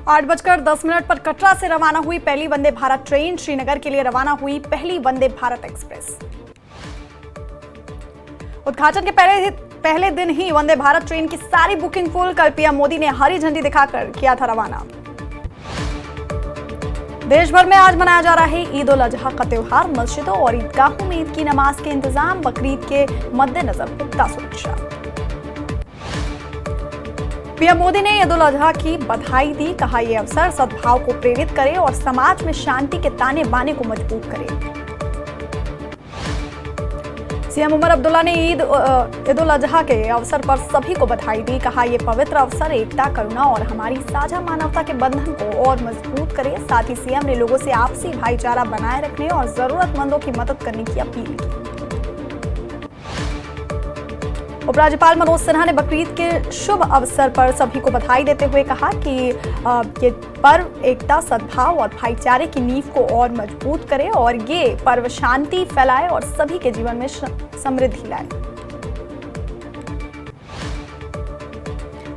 8:10 पर कटरा से रवाना हुई पहली वंदे भारत ट्रेन। श्रीनगर के लिए रवाना हुई पहली वंदे भारत एक्सप्रेस। उद्घाटन के पहले दिन ही वंदे भारत ट्रेन की सारी बुकिंग फुल। कल पीएम मोदी ने हरी झंडी दिखाकर किया था रवाना। देश भर में आज मनाया जा रहा है ईद उल अजहा का त्योहार। मस्जिदों और ईदगाहों में ईद की नमाज के इंतजाम। बकरीद के मद्देनजर पुख्ता सुरक्षा। पीएम मोदी ने ईद उल अजहा की बधाई दी। कहा यह अवसर सद्भाव को प्रेरित करे और समाज में शांति के ताने बाने को मजबूत करे। सीएम उमर अब्दुल्ला ने ईद उल अजहा के अवसर पर सभी को बधाई दी। कहा यह पवित्र अवसर एकता, करुणा और हमारी साझा मानवता के बंधन को और मजबूत करे। साथ ही सीएम ने लोगों से आपसी भाईचारा बनाए रखने और जरूरतमंदों की मदद करने की अपील की। उपराज्यपाल मनोज सिन्हा ने बकरीद के शुभ अवसर पर सभी को बधाई देते हुए कहा कि ये पर्व एकता, सद्भाव और भाईचारे की नींव को और मजबूत करे और ये पर्व शांति फैलाए और सभी के जीवन में समृद्धि लाए।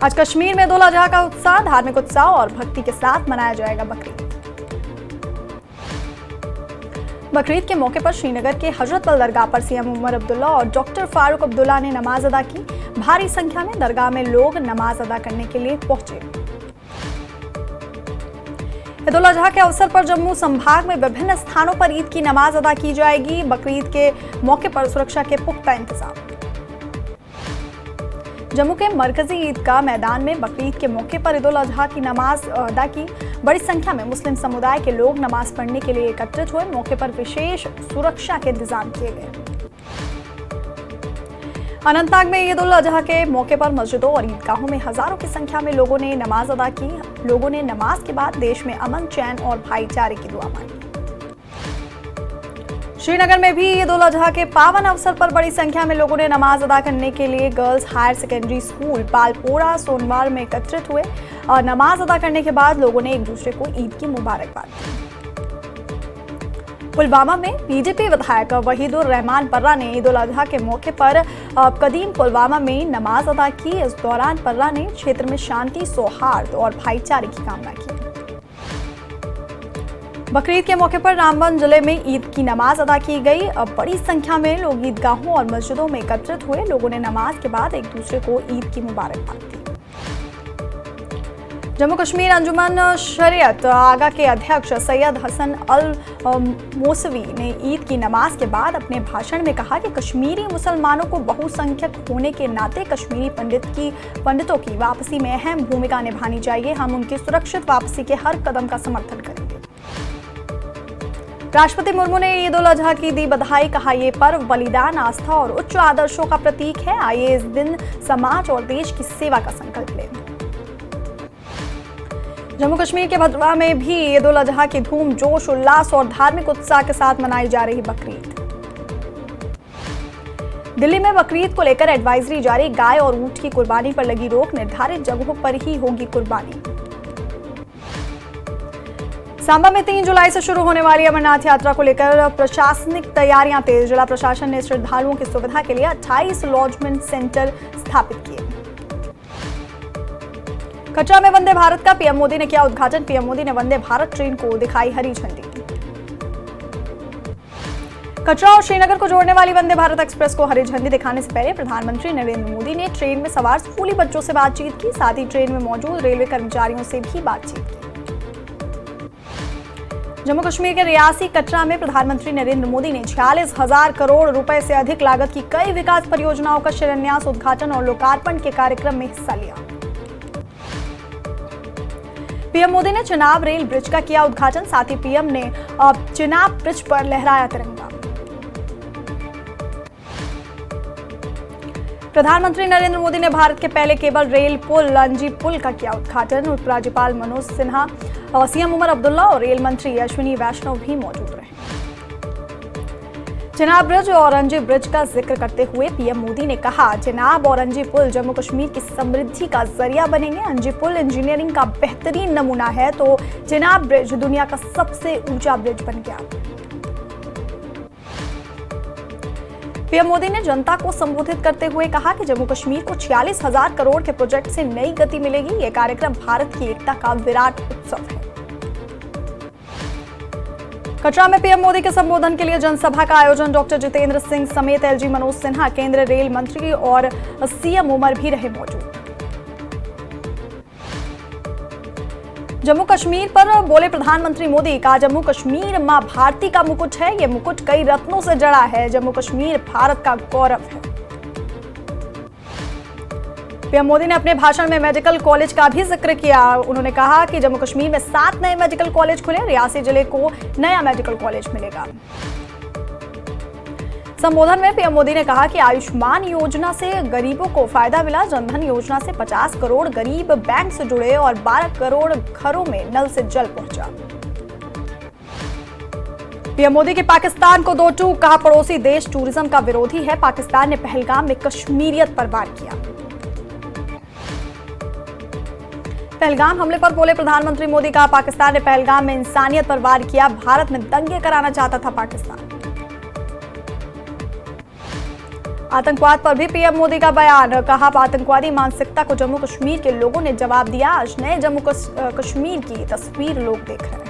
आज कश्मीर में ईद उल अजहा का उत्साह, धार्मिक उत्साह और भक्ति के साथ मनाया जाएगा बकरीद। बकरीद के मौके पर श्रीनगर के हजरतबल दरगाह पर सीएम उमर अब्दुल्ला और डॉक्टर फारूक अब्दुल्ला ने नमाज अदा की। भारी संख्या में दरगाह में लोग नमाज अदा करने के लिए पहुंचे। ईद उल अजहा के अवसर पर जम्मू संभाग में विभिन्न स्थानों पर ईद की नमाज अदा की जाएगी। बकरीद के मौके पर सुरक्षा के पुख्ता इंतजाम। जम्मू के मरकजी ईदगाह मैदान में बकरीद के मौके पर ईद उल अजहा की नमाज अदा की। बड़ी संख्या में मुस्लिम समुदाय के लोग नमाज पढ़ने के लिए एकत्रित हुए। मौके पर विशेष सुरक्षा के इंतजाम किए गए। अनंतनाग में ईद उल अजहा के मौके पर मस्जिदों और ईदगाहों में हजारों की संख्या में लोगों ने नमाज अदा की। लोगों ने नमाज के बाद देश में अमन, चैन और भाईचारे की दुआ मांगी। श्रीनगर में भी ईद उल अजहा के पावन अवसर पर बड़ी संख्या में लोगों ने नमाज अदा करने के लिए girls higher secondary school Palpora Sonwar में एकत्रित हुए और नमाज अदा करने के बाद लोगों ने एक दूसरे को ईद की मुबारकबाद दी। पुलवामा में बीजेपी विधायक वहीदुर रहमान पर्रा ने ईद उल अजहा के मौके पर कदीम पुलवामा में नमाज अदा की। इस दौरान पर्रा ने क्षेत्र में शांति, सौहार्द और भाईचारे की कामना की। बकरीद के मौके पर रामबन जिले में ईद की नमाज अदा की गई। अब बड़ी संख्या में लोग ईदगाहों और मस्जिदों में एकत्रित हुए। लोगों ने नमाज के बाद एक दूसरे को ईद की मुबारकबाद दी। जम्मू कश्मीर अंजुमन शरीयत आगा के अध्यक्ष सैयद हसन अल मौसवी ने ईद की नमाज के बाद अपने भाषण में कहा कि कश्मीरी मुसलमानों को बहुसंख्यक होने के नाते कश्मीरी पंडितों की वापसी में अहम भूमिका निभानी चाहिए। हम उनकी सुरक्षित वापसी के हर कदम का समर्थन करेंगे। राष्ट्रपति मुर्मू ने ईद उल अजहा की दी बधाई। कहा ये पर्व बलिदान, आस्था और उच्च आदर्शों का प्रतीक है। आइए इस दिन समाज और देश की सेवा का संकल्प लें। जम्मू कश्मीर के भद्रवाह में भी ईद उल अजहा की धूम, जोश, उल्लास और धार्मिक उत्साह के साथ मनाई जा रही बकरीद। दिल्ली में बकरीद को लेकर एडवाइजरी जारी। गाय और ऊंट की कुर्बानी पर लगी रोक। निर्धारित जगहों पर ही होगी कुर्बानी। सांबा में 3 जुलाई से शुरू होने वाली अमरनाथ यात्रा को लेकर प्रशासनिक तैयारियां तेज। जिला प्रशासन ने श्रद्धालुओं की सुविधा के लिए 28 लॉजमेंट सेंटर स्थापित किए। कटरा में वंदे भारत का पीएम मोदी ने किया उद्घाटन। पीएम मोदी ने वंदे भारत ट्रेन को दिखाई हरी झंडी। कटरा और श्रीनगर को जोड़ने वाली वंदे भारत एक्सप्रेस को हरी झंडी दिखाने से पहले प्रधानमंत्री नरेंद्र मोदी ने ट्रेन में सवार स्कूली बच्चों से बातचीत की। साथ ही ट्रेन में मौजूद रेलवे कर्मचारियों से भी बातचीत की। जम्मू कश्मीर के रियासी कटरा में प्रधानमंत्री नरेंद्र मोदी ने 46,000 करोड़ रुपए से अधिक लागत की कई विकास परियोजनाओं का शिलान्यास, उद्घाटन और लोकार्पण के कार्यक्रम में हिस्सा लिया। पीएम मोदी ने चिनाब रेल ब्रिज का किया उद्घाटन। साथ ही पीएम ने चिनाब ब्रिज पर लहराया तिरंगा। प्रधानमंत्री नरेंद्र मोदी ने भारत के पहले केबल रेल पुल लंजी पुल का किया उद्घाटन। उपराज्यपाल मनोज सिन्हा, सीएम उमर अब्दुल्ला और रेल मंत्री अश्विनी वैष्णव भी मौजूद रहे। चिनाब ब्रिज और अंजी ब्रिज का जिक्र करते हुए पीएम मोदी ने कहा, चिनाब और अंजी पुल जम्मू कश्मीर की समृद्धि का जरिया बनेंगे। अंजी पुल इंजीनियरिंग का बेहतरीन नमूना है तो चिनाब ब्रिज दुनिया का सबसे ऊंचा ब्रिज बन गया। पीएम मोदी ने जनता को संबोधित करते हुए कहा कि जम्मू कश्मीर को 46,000 करोड़ के प्रोजेक्ट से नई गति मिलेगी। ये कार्यक्रम भारत की एकता का विराट उत्सव है। कटरा में पीएम मोदी के संबोधन के लिए जनसभा का आयोजन। डॉक्टर जितेंद्र सिंह समेत एलजी मनोज सिन्हा, केंद्रीय रेल मंत्री और सीएम उमर भी रहे मौजूद। जम्मू कश्मीर पर बोले प्रधानमंत्री मोदी, कहा जम्मू कश्मीर मां भारती का मुकुट है। ये मुकुट कई रत्नों से जड़ा है। जम्मू कश्मीर भारत का गौरव है। पीएम मोदी ने अपने भाषण में मेडिकल कॉलेज का भी जिक्र किया। उन्होंने कहा कि जम्मू कश्मीर में 7 नए मेडिकल कॉलेज खुले। रियासी जिले को नया मेडिकल कॉलेज मिलेगा। संबोधन में पीएम मोदी ने कहा कि आयुष्मान योजना से गरीबों को फायदा मिला। जनधन योजना से 50 करोड़ गरीब बैंक से जुड़े और 12 करोड़ घरों में नल से जल पहुंचा। पीएम मोदी के पाकिस्तान को 2 टूक, कहा पड़ोसी देश टूरिज्म का विरोधी है। पाकिस्तान ने पहलगाम में कश्मीरियत पर वार किया। पहलगाम हमले पर बोले प्रधानमंत्री मोदी, कहा पाकिस्तान ने पहलगाम में इंसानियत पर वार किया। भारत में दंगे कराना चाहता था पाकिस्तान। आतंकवाद पर भी पीएम मोदी का बयान, कहा आतंकवादी मानसिकता को जम्मू कश्मीर के लोगों ने जवाब दिया। आज नए जम्मू कश्मीर की तस्वीर लोग देख रहे हैं।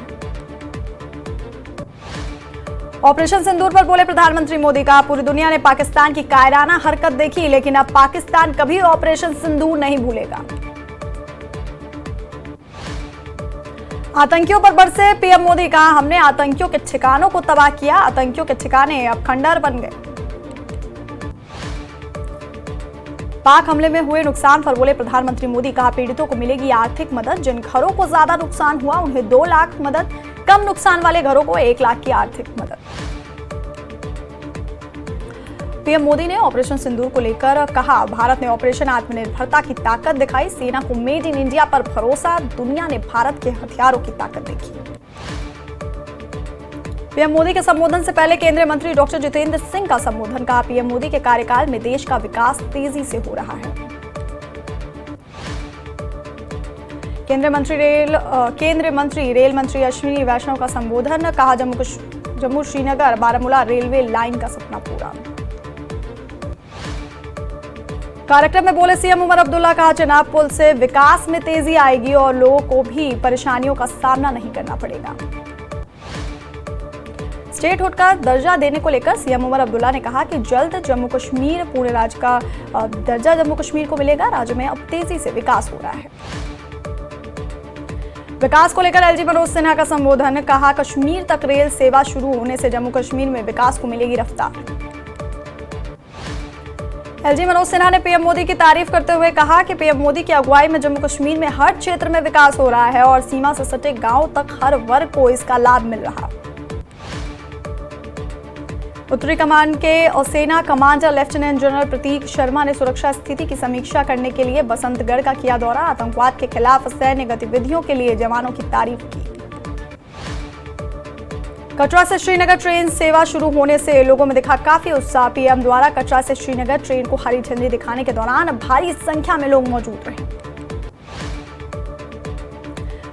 ऑपरेशन सिंदूर पर बोले प्रधानमंत्री मोदी, कहा पूरी दुनिया ने पाकिस्तान की कायराना हरकत देखी, लेकिन अब पाकिस्तान कभी ऑपरेशन सिंदूर नहीं भूलेगा। आतंकियों पर बरसे पीएम मोदी, कहा हमने आतंकियों के ठिकानों को तबाह किया। आतंकियों के ठिकाने अब खंडहर बन गए। पाक हमले में हुए नुकसान पर बोले प्रधानमंत्री मोदी, कहा पीड़ितों को मिलेगी आर्थिक मदद। जिन घरों को ज्यादा नुकसान हुआ उन्हें 2 लाख मदद, कम नुकसान वाले घरों को 1 लाख की आर्थिक मदद। पीएम मोदी ने ऑपरेशन सिंदूर को लेकर कहा भारत ने ऑपरेशन आत्मनिर्भरता की ताकत दिखाई। सेना को मेड इन इंडिया पर भरोसा। दुनिया ने भारत के हथियारों की ताकत देखी। पीएम मोदी के संबोधन से पहले केंद्रीय मंत्री डॉक्टर जितेंद्र सिंह का संबोधन, कहा पीएम मोदी के कार्यकाल में देश का विकास तेजी से हो रहा है। केंद्रीय मंत्री रेल मंत्री अश्विनी वैष्णव का संबोधन, कहा जम्मू श्रीनगर बारामूला रेलवे लाइन का सपना पूरा। कार्यक्रम में बोले सीएम उमर अब्दुल्ला, कहा चेनाब पुल से विकास में तेजी आएगी और लोगों को भी परेशानियों का सामना नहीं करना पड़ेगा। स्टेटहुड का दर्जा देने को लेकर सीएम उमर अब्दुल्ला ने कहा कि जल्द जम्मू कश्मीर पूरे राज्य का दर्जा जम्मू कश्मीर को मिलेगा। राज्य में अब तेजी से विकास हो रहा है। विकास को लेकर एलजी मनोज सिन्हा का संबोधन, कहा कश्मीर तक रेल सेवा शुरू होने से जम्मू कश्मीर में विकास को मिलेगी रफ्तार। एलजी मनोज सिन्हा ने पीएम मोदी की तारीफ करते हुए कहा कि पीएम मोदी की अगुवाई में जम्मू कश्मीर में हर क्षेत्र में विकास हो रहा है और सीमा से सटे गांव तक हर वर्ग को इसका लाभ मिल रहा। उत्तरी कमान के सेना कमांडर लेफ्टिनेंट जनरल प्रतीक शर्मा ने सुरक्षा स्थिति की समीक्षा करने के लिए बसंतगढ़ का किया दौरा। आतंकवाद के खिलाफ सैन्य गतिविधियों के लिए जवानों की तारीफ की। कटरा से श्रीनगर ट्रेन सेवा शुरू होने से लोगों में दिखा काफी उत्साह। पीएम द्वारा कटरा से श्रीनगर ट्रेन को हरी झंडी दिखाने के दौरान भारी संख्या में लोग मौजूद रहे।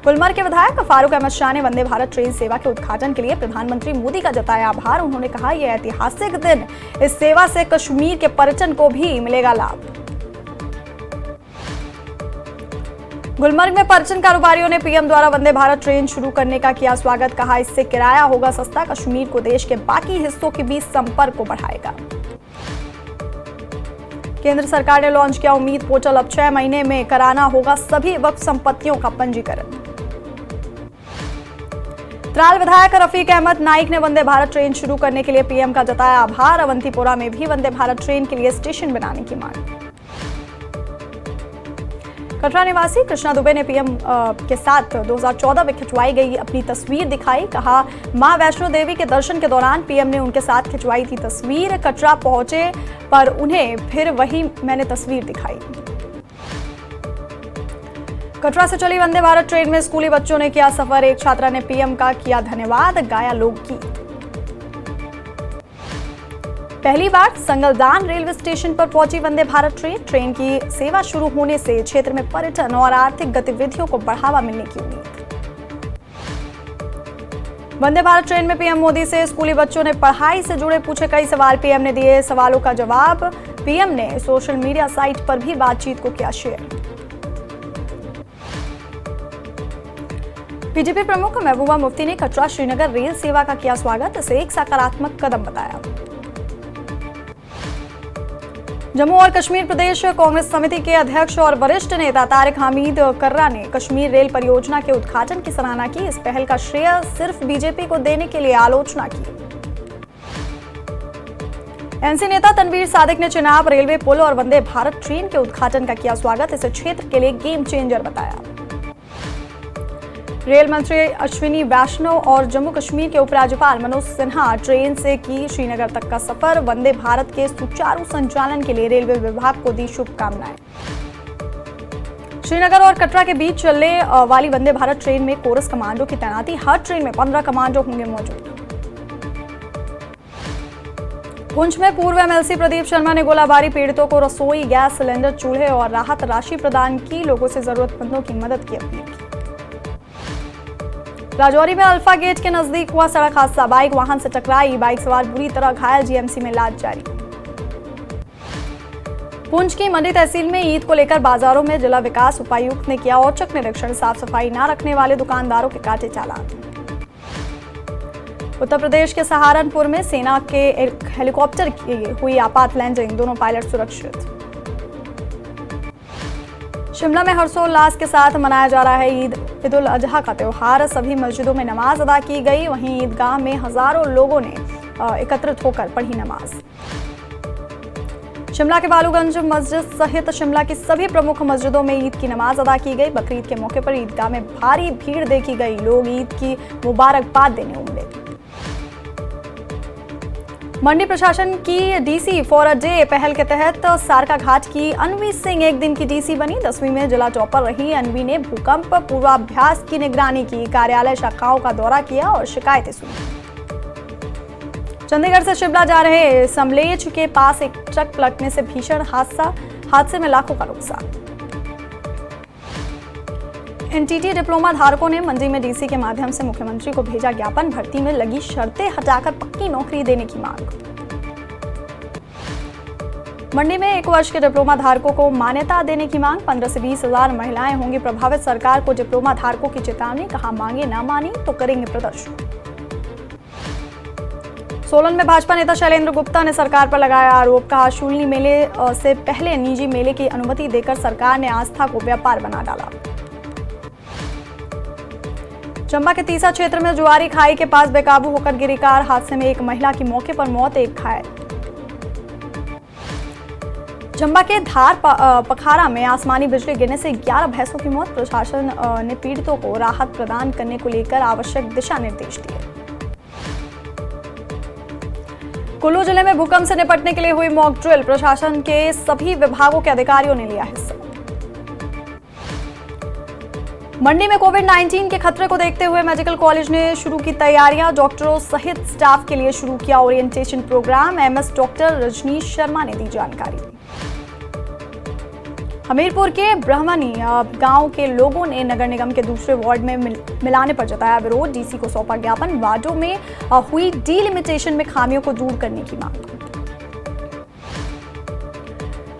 गुलमर्ग के विधायक फारूक अहमद शाह ने वंदे भारत ट्रेन सेवा के उद्घाटन के लिए प्रधानमंत्री मोदी का जताया आभार। उन्होंने कहा यह ऐतिहासिक दिन, इस सेवा से कश्मीर के पर्यटन को भी मिलेगा लाभ। गुलमर्ग में पर्यटन कारोबारियों ने पीएम द्वारा वंदे भारत ट्रेन शुरू करने का किया स्वागत। कहा इससे किराया होगा सस्ता, कश्मीर को देश के बाकी हिस्सों के बीच संपर्क को बढ़ाएगा। केंद्र सरकार ने लॉन्च किया उम्मीद पोर्टल। अब 6 महीने में कराना होगा सभी वक्फ संपत्तियों का पंजीकरण। त्राल विधायक रफीक अहमद नाइक ने वंदे भारत ट्रेन शुरू करने के लिए पीएम का जताया आभार। अवंतीपोरा में भी वंदे भारत ट्रेन के लिए स्टेशन बनाने की मांग। कटरा निवासी कृष्णा दुबे ने पीएम के साथ 2014 में खिंचवाई गई अपनी तस्वीर दिखाई। कहा मां वैष्णो देवी के दर्शन के दौरान पीएम ने उनके साथ खिंचवाई थी तस्वीर। कटरा पहुंचे पर उन्हें फिर वही मैंने तस्वीर दिखाई। कटरा से चली वंदे भारत ट्रेन में स्कूली बच्चों ने किया सफर। एक छात्रा ने पीएम का किया धन्यवाद, गाया लोकगीत। पहली बार संगलदान रेलवे स्टेशन पर पहुंची वंदे भारत ट्रेन। ट्रेन की सेवा शुरू होने से क्षेत्र में पर्यटन और आर्थिक गतिविधियों को बढ़ावा मिलने की उम्मीद। वंदे भारत ट्रेन में पीएम मोदी से स्कूली बच्चों ने पढ़ाई से जुड़े पूछे कई सवाल। पीएम ने दिए सवालों का जवाब। पीएम ने सोशल मीडिया साइट पर भी बातचीत को किया शेयर। बीजेपी प्रमुख महबूबा मुफ्ती ने कटरा श्रीनगर रेल सेवा का किया स्वागत। इसे एक सकारात्मक कदम बताया। जम्मू और कश्मीर प्रदेश कांग्रेस समिति के अध्यक्ष और वरिष्ठ नेता तारिक हमीद कर्रा ने कश्मीर रेल परियोजना के उद्घाटन की सराहना की। इस पहल का श्रेय सिर्फ बीजेपी को देने के लिए आलोचना की। एनसी नेता तनवीर सादिक ने चिनाब रेलवे पुल और वंदे भारत ट्रेन के उद्घाटन का किया स्वागत। इसे क्षेत्र के लिए गेम चेंजर बताया। रेल मंत्री अश्विनी वैष्णव और जम्मू कश्मीर के उपराज्यपाल मनोज सिन्हा ट्रेन से की श्रीनगर तक का सफर। वंदे भारत के सुचारू संचालन के लिए रेलवे विभाग को दी शुभकामनाएं। श्रीनगर और कटरा के बीच चलने वाली वंदे भारत ट्रेन में कोरस कमांडो की तैनाती। हर ट्रेन में 15 कमांडो होंगे मौजूद। पुंछ में पूर्व एमएलसी प्रदीप शर्मा ने गोलाबारी पीड़ितों को रसोई गैस सिलेंडर, चूल्हे और राहत राशि प्रदान की। लोगों से जरूरतमंदों की मदद की अपील की। राजौरी में अल्फा गेट के नजदीक हुआ सड़क हादसा। बाइक वाहन से टकराई। बाइक सवार बुरी तरह घायल। जीएमसी में इलाज जारी। पुंछ की मंडी तहसील में ईद को लेकर बाजारों में जिला विकास उपायुक्त ने किया औचक निरीक्षण। साफ सफाई न रखने वाले दुकानदारों के काटे चालान। उत्तर प्रदेश के सहारनपुर में सेना के एक हेलीकॉप्टर की हुई आपात लैंडिंग। दोनों पायलट सुरक्षित। शिमला में हर्षोल्लास के साथ मनाया जा रहा है ईद उल अजहा का त्यौहार। सभी मस्जिदों में नमाज अदा की गई। वहीं ईदगाह में हजारों लोगों ने एकत्रित होकर पढ़ी नमाज। शिमला के बालूगंज मस्जिद सहित शिमला की सभी प्रमुख मस्जिदों में ईद की नमाज अदा की गई। बकरीद के मौके पर ईदगाह में भारी भीड़ देखी गई। लोग ईद की मुबारकबाद देने उमड़े। मंडी प्रशासन की डीसी फॉर अ डे पहल के तहत सारका घाट की अनवी सिंह एक दिन की डीसी बनी। 10वीं में जिला टॉपर रही अनवी ने भूकंप पूर्वाभ्यास की निगरानी की। कार्यालय शाखाओं का दौरा किया और शिकायतें सुनी। चंडीगढ़ से शिमला जा रहे समलेच के पास एक ट्रक पलटने से भीषण हादसा। हादसे में लाखों का नुकसान। एनटीटी डिप्लोमा धारकों ने मंडी में डीसी के माध्यम से मुख्यमंत्री को भेजा ज्ञापन। भर्ती में लगी शर्तें हटाकर पक्की नौकरी देने की मांग। मंडी में 1 वर्ष के डिप्लोमा धारकों को मान्यता देने की मांग। 15 से 20 हजार महिलाएं होंगी प्रभावित। सरकार को डिप्लोमा धारकों की चेतावनी। कहा मांगे ना मानी तो करेंगे प्रदर्शन। सोलन में भाजपा नेता शैलेंद्र गुप्ता ने सरकार पर लगाया आरोप। कहा शूलिनी मेले से पहले निजी मेले की अनुमति देकर सरकार ने आस्था को व्यापार बना डाला। चंबा के तीसा क्षेत्र में जुआरी खाई के पास बेकाबू होकर गिरी कार। हादसे में एक महिला की मौके पर मौत, एक घायल। चंबा के धार पखारा में आसमानी बिजली गिरने से 11 भैंसों की मौत। प्रशासन ने पीड़ितों को राहत प्रदान करने को लेकर आवश्यक दिशा निर्देश दिए। कुल्लू जिले में भूकंप से निपटने के लिए हुई मॉक ड्रिल। प्रशासन के सभी विभागों के अधिकारियों ने लिया हिस्सा। मंडी में कोविड-19 के खतरे को देखते हुए मेडिकल कॉलेज ने शुरू की तैयारियां। डॉक्टरों सहित स्टाफ के लिए शुरू किया orientation program. MS doctor Rajneesh Sharma ने दी जानकारी। हमीरपुर के ब्रह्मणी गांव के लोगों ने नगर निगम के दूसरे वार्ड में मिलाने पर जताया विरोध। डीसी को सौंपा ज्ञापन। वार्डों में हुई डीलिमिटेशन में खामियों को दूर करने की मांग।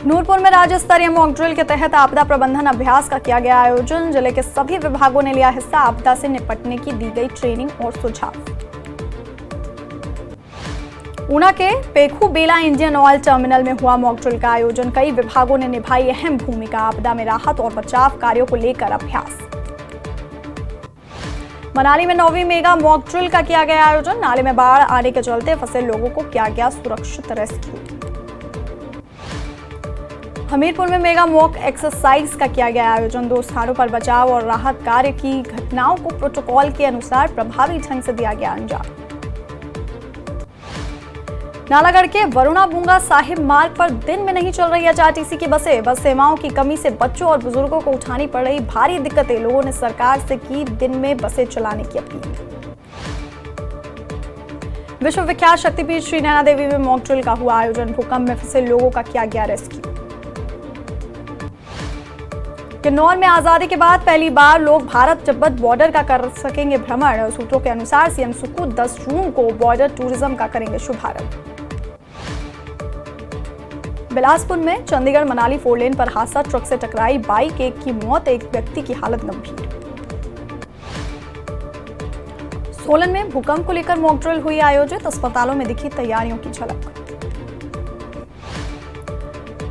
नूरपुर में राज्य स्तरीय मॉक ड्रिल के तहत आपदा प्रबंधन अभ्यास का किया गया आयोजन। जिले के सभी विभागों ने लिया हिस्सा। आपदा से निपटने की दी गई ट्रेनिंग और सुझाव। ऊना के पेखू बेला इंडियन ऑयल टर्मिनल में हुआ मॉक ड्रिल का आयोजन। कई विभागों ने निभाई अहम भूमिका। आपदा में राहत और बचाव कार्यों को लेकर अभ्यास। मनाली में 9वीं मेगा मॉक ड्रिल का किया गया आयोजन। नाले में बाढ़ आने के चलते फंसे लोगों को किया गया सुरक्षित रेस्क्यू। हमीरपुर में मेगा मॉक एक्सरसाइज का किया गया आयोजन। 2 स्थानों पर बचाव और राहत कार्य की घटनाओं को प्रोटोकॉल के अनुसार प्रभावी ढंग से दिया गया अंजाम। नालागढ़ के वरुणा बुंगा साहिब मार्ग पर दिन में नहीं चल रही एचआरटीसी की बसें। बस सेवाओं की कमी से बच्चों और बुजुर्गों को उठानी पड़ रही भारी दिक्कतें। लोगों ने सरकार से की दिन में बसें चलाने की अपील। विश्व विख्यात शक्तिपीठ श्री नैना देवी में मॉक ड्रिल का हुआ आयोजन। भूकंप में फंसे लोगों का किया गया रेस्क्यू। किन्नौर में आजादी के बाद पहली बार लोग भारत तिब्बत बॉर्डर का कर सकेंगे भ्रमण। सूत्रों के अनुसार सीएम सुक्खू 10 जून को बॉर्डर टूरिज्म का करेंगे शुभारंभ। बिलासपुर में चंडीगढ़ मनाली 4 लेन पर हादसा, ट्रक से टकराई बाइक, एक की मौत, एक व्यक्ति की हालत गंभीर। सोलन में भूकंप को लेकर मॉक ड्रिल हुई आयोजित, अस्पतालों में दिखी तैयारियों की झलक।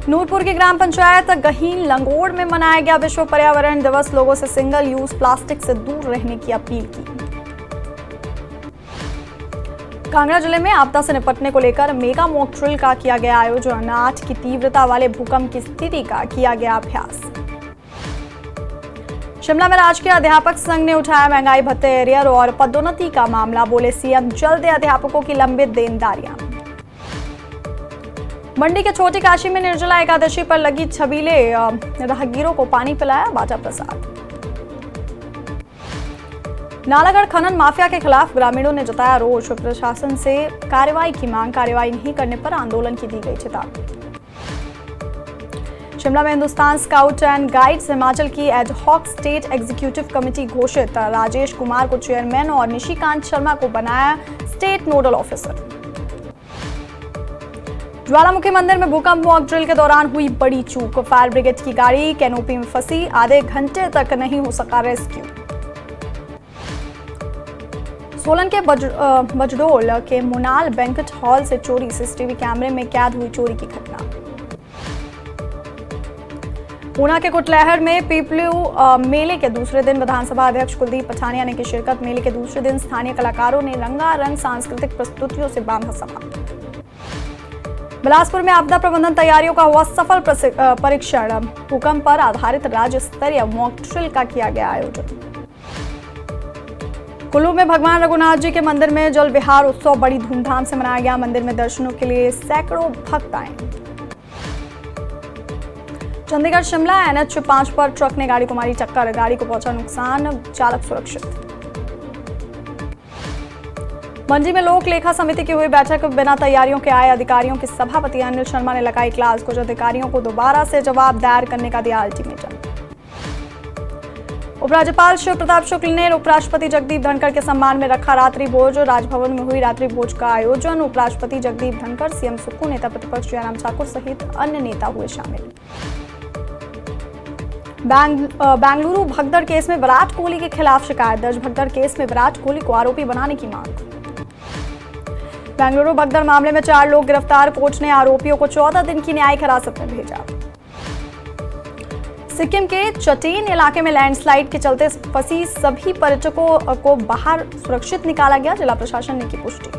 नूरपुर की ग्राम पंचायत गहीन लंगोड़ में मनाया गया विश्व पर्यावरण दिवस, लोगों से सिंगल यूज प्लास्टिक से दूर रहने की अपील की। कांगड़ा जिले में आपदा से निपटने को लेकर मेगा मॉक ड्रिल का किया गया आयोजन, 8 की तीव्रता वाले भूकंप की स्थिति का किया गया अभ्यास। शिमला में राजकीय अध्यापक संघ ने उठाया महंगाई भत्ते, एरियर और पदोन्नति का मामला, बोले सीएम जल्द दे अध्यापकों की लंबित देनदारियां। मंडी के छोटी काशी में निर्जला एकादशी पर लगी छबीले, राहगीरों को पानी पिलाया, बांटा प्रसाद। नालागढ़ खनन माफिया के खिलाफ ग्रामीणों ने जताया रोष, प्रशासन से कार्रवाई की मांग, कार्रवाई नहीं करने पर आंदोलन की दी गई चेतावनी। शिमला में Hindustan scout and guides Himachal की एडहॉक स्टेट एग्जीक्यूटिव कमेटी घोषित, राजेश कुमार को चेयरमैन और निशिकांत शर्मा को बनाया स्टेट नोडल ऑफिसर। ज्वालामुखी मंदिर में भूकंप मॉक ड्रिल के दौरान हुई बड़ी चूक, फायर ब्रिगेड की गाड़ी कैनोपी में फंसी, आधे घंटे तक नहीं हो सका रेस्क्यू। सोलन के बजडोल के मुनाल बैंक्वेट हॉल से चोरी, सीसीटीवी कैमरे में कैद हुई चोरी की घटना। ऊना के कुटलैहड़ में पीपलू मेले के दूसरे दिन विधानसभा अध्यक्ष कुलदीप पठानिया ने की शिरकत, मेले के दूसरे दिन स्थानीय कलाकारों ने रंगारंग सांस्कृतिक प्रस्तुतियों से बांधा सभा। बिलासपुर में आपदा प्रबंधन तैयारियों का हुआ सफल परीक्षण, भूकंप पर आधारित राज्य स्तरीय मॉक ड्रिल का किया गया आयोजन। कुल्लू में भगवान रघुनाथ जी के मंदिर में जल विहार उत्सव बड़ी धूमधाम से मनाया गया, मंदिर में दर्शनों के लिए सैकड़ों भक्त आए। चंडीगढ़ शिमला NH 5 पर ट्रक ने गाड़ी को मारी टक्कर, गाड़ी को पहुंचा नुकसान, चालक सुरक्षित। मंडी में लोक लेखा समिति की हुई बैठक, बिना तैयारियों के आए अधिकारियों के सभापति अनिल शर्मा ने लगाई क्लास, कुछ अधिकारियों को दोबारा से जवाब दायर करने का दिया अल्टीमेटम। उपराज्यपाल शिव प्रताप शुक्ल ने उपराष्ट्रपति जगदीप धनखड़ के सम्मान में रखा रात्रि भोज, राजभवन में हुई रात्रि भोज का आयोजन, उपराष्ट्रपति जगदीप धनखड़, सीएम सुक्खू, नेता प्रतिपक्ष जयराम ठाकुर सहित अन्य नेता हुए शामिल। बेंगलुरु भगदड़ केस में विराट कोहली के खिलाफ शिकायत दर्ज, भगदड़ केस में विराट कोहली को आरोपी बनाने की मांग। बेंगलुरु भगदड़ मामले में 4 लोग गिरफ्तार, कोर्ट ने आरोपियों को 14 दिन की न्यायिक हिरासत में भेजा। सिक्किम के चटेन इलाके में लैंडस्लाइड के चलते फंसी सभी पर्यटकों को बाहर सुरक्षित निकाला गया, जिला प्रशासन ने की पुष्टि।